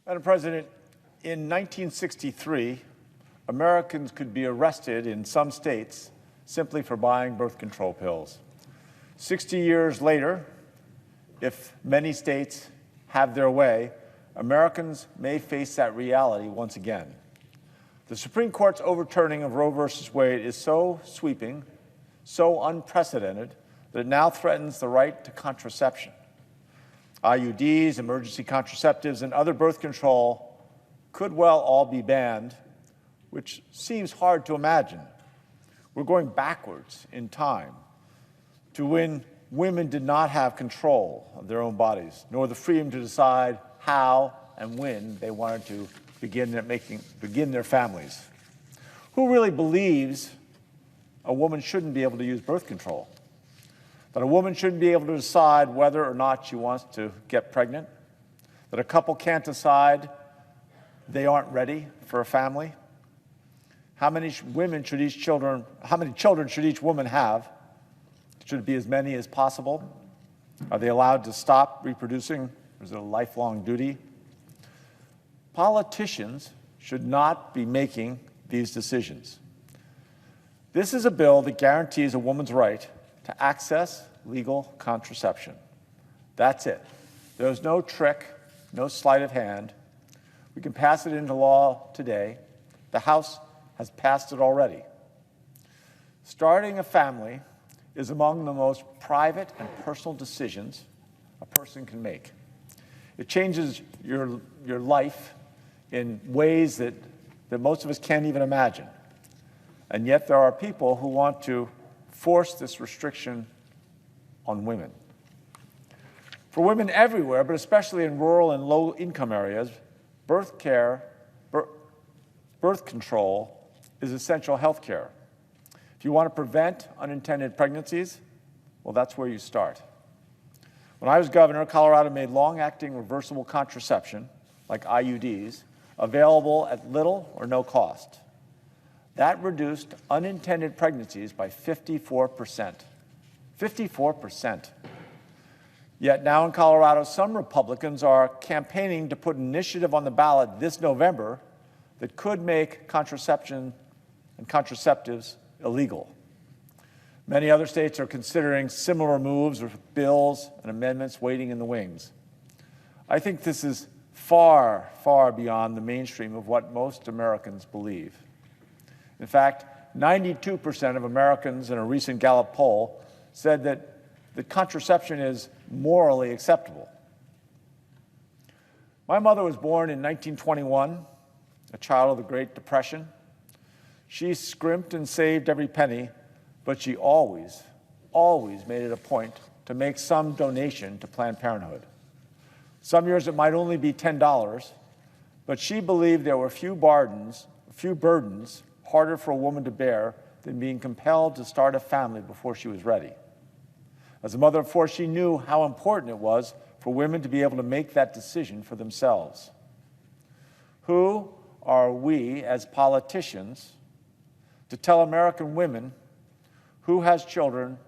Madam President, in 1963, Americans could be arrested in some states simply for buying birth control pills. 60 years later, if many states have their way, Americans may face that reality once again. The Supreme Court's overturning of Roe v. Wade is so sweeping, so unprecedented, that it now threatens the right to contraception. IUDs, emergency contraceptives, and other birth control could well all be banned, which seems hard to imagine. We're going backwards in time to when women did not have control of their own bodies, nor the freedom to decide how and when they wanted to begin their families. Who really believes a woman shouldn't be able to use birth control? That a woman shouldn't be able to decide whether or not she wants to get pregnant? That a couple can't decide they aren't ready for a family? How many children should each woman have? Should it be as many as possible? Are they allowed to stop reproducing? Or is it a lifelong duty? Politicians should not be making these decisions. This is a bill that guarantees a woman's right to access legal contraception. That's it. There's no trick, no sleight of hand. We can pass it into law today. The House has passed it already. Starting a family is among the most private and personal decisions a person can make. It changes your life in ways that most of us can't even imagine. And yet there are people who want to force this restriction on women. For women everywhere, but especially in rural and low-income areas, birth control is essential health care. If you want to prevent unintended pregnancies, well, that's where you start. When I was governor, Colorado made long-acting reversible contraception, like IUDs, available at little or no cost. That reduced unintended pregnancies by 54%. 54%. Yet now in Colorado, some Republicans are campaigning to put an initiative on the ballot this November that could make contraception and contraceptives illegal. Many other states are considering similar moves with bills and amendments waiting in the wings. I think this is far, far beyond the mainstream of what most Americans believe. In fact, 92% of Americans in a recent Gallup poll said that contraception is morally acceptable. My mother was born in 1921, a child of the Great Depression. She scrimped and saved every penny, but she always made it a point to make some donation to Planned Parenthood. Some years it might only be $10, but she believed there were few burdens harder for a woman to bear than being compelled to start a family before she was ready. As a mother of four, she knew how important it was for women to be able to make that decision for themselves. Who are we as politicians to tell American women who has children